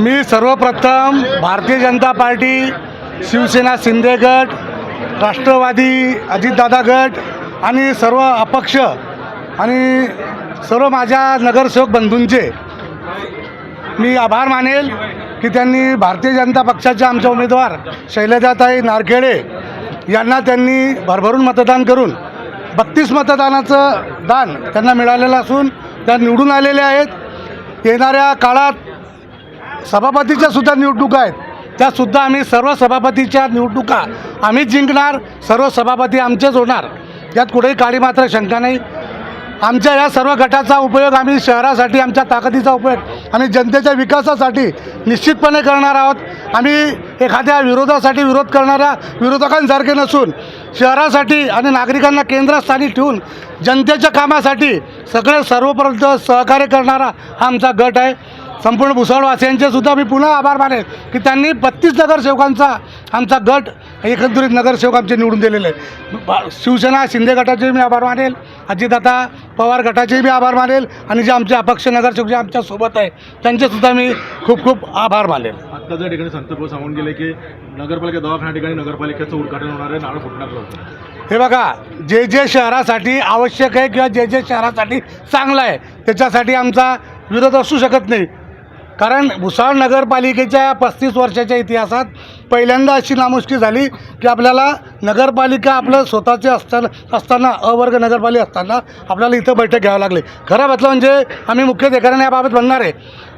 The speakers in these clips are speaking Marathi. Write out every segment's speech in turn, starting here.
मी सर्वप्रथम भारतीय जनता पार्टी, शिवसेना शिंदे गट, राष्ट्रवादी अजितदादा गट आणि सर्व अपक्ष आणि सर्व माझ्या नगरसेवक बंधूंचे मी आभार मानेल की त्यांनी भारतीय जनता पक्षाच्या आमच्या उमेदवार शैलजाताई नारखेडे यांना त्यांनी भरभरून मतदान करून 32 मतदानाचं दान त्यांना मिळालेलं असून त्या निवडून आलेले आहेत। येणाऱ्या काळात सभापतीच्या सुद्धा निवडणुका आहेत, त्यासुद्धा आम्ही सर्व सभापतीच्या निवडणुका आम्हीच जिंकणार, सर्व सभापती आमचेच होणार, यात कुठेही काळी मात्र शंका नाही। आमच्या या सर्व गटाचा उपयोग आम्ही शहरासाठी, आमच्या ताकदीचा उपयोग आम्ही जनतेच्या विकासासाठी निश्चितपणे करणार आहोत। आम्ही एखाद्या विरोधासाठी विरोध करणाऱ्या विरोधकांसारखे नसून शहरासाठी आणि नागरिकांना केंद्रस्थानी ठेवून जनतेच्या कामासाठी सर्वपर्यंत सहकार्य करणारा हा आमचा गट आहे। संपूर्ण भुसावळवासियांचे सुद्धा मी पुन्हा आभार मानेल की त्यांनी 32 नगरसेवकांचा आमचा गट एकंदरीत नगरसेवक आमचे निवडून दिलेले आहे। शिवसेना शिंदे गटाचे मी आभार मानेल, अजितदादा पवार गटाचे मी आभार मानेल आणि जे आमचे अपक्ष नगरसेवक जे आमच्यासोबत आहे त्यांचेसुद्धा मी खूप खूप आभार मानेल। आता ज्या ठिकाणी संतप्र सांगून गेले की नगरपालिका दवाखान्या ठिकाणी नगरपालिकेचं उद्घाटन होणार आहे, नाणं फुटणार लवकर। हे बघा, जे जे शहरासाठी आवश्यक आहे किंवा जे जे शहरासाठी चांगलं आहे त्याच्यासाठी आमचा विरोध असू शकत नाही, कारण भुसावळ नगरपालिकेच्या 35 वर्षाच्या इतिहासात पहिल्यांदा अशी नामुष्की झाली की आपल्याला नगरपालिका आपलं स्वतःचे असताना अवर्ग नगरपालिका असताना आपल्याला इथं बैठक घ्यावं लागली। खरं म्हटलं म्हणजे आम्ही मुख्य अधिकाऱ्यांना याबाबत म्हणणार आहे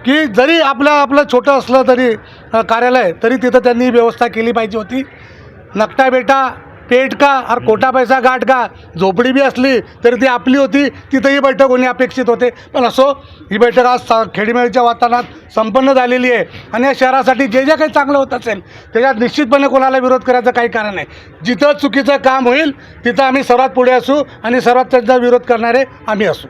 की जरी आपलं छोटं असलं तरी कार्यालय, तरी तिथं त्यांनी व्यवस्था केली पाहिजे होती। नकटा बेटा पेट का और कोटा पैसा गाठ का, झोपडी बी असली तरी ती आपली होती, तिथंही बैठक होणे अपेक्षित होते। पण असो, ही बैठक आज खेडीमेळीच्या वातावरणात संपन्न झालेली आहे आणि या शहरासाठी जे जे काही चांगलं होत असेल त्याच्यात निश्चितपणे कोणाला विरोध करायचं काही कारण नाही। जिथं चुकीचं काम होईल तिथं आम्ही सर्वात पुढे असू आणि सर्वात त्याचा विरोध करणारे आम्ही असू।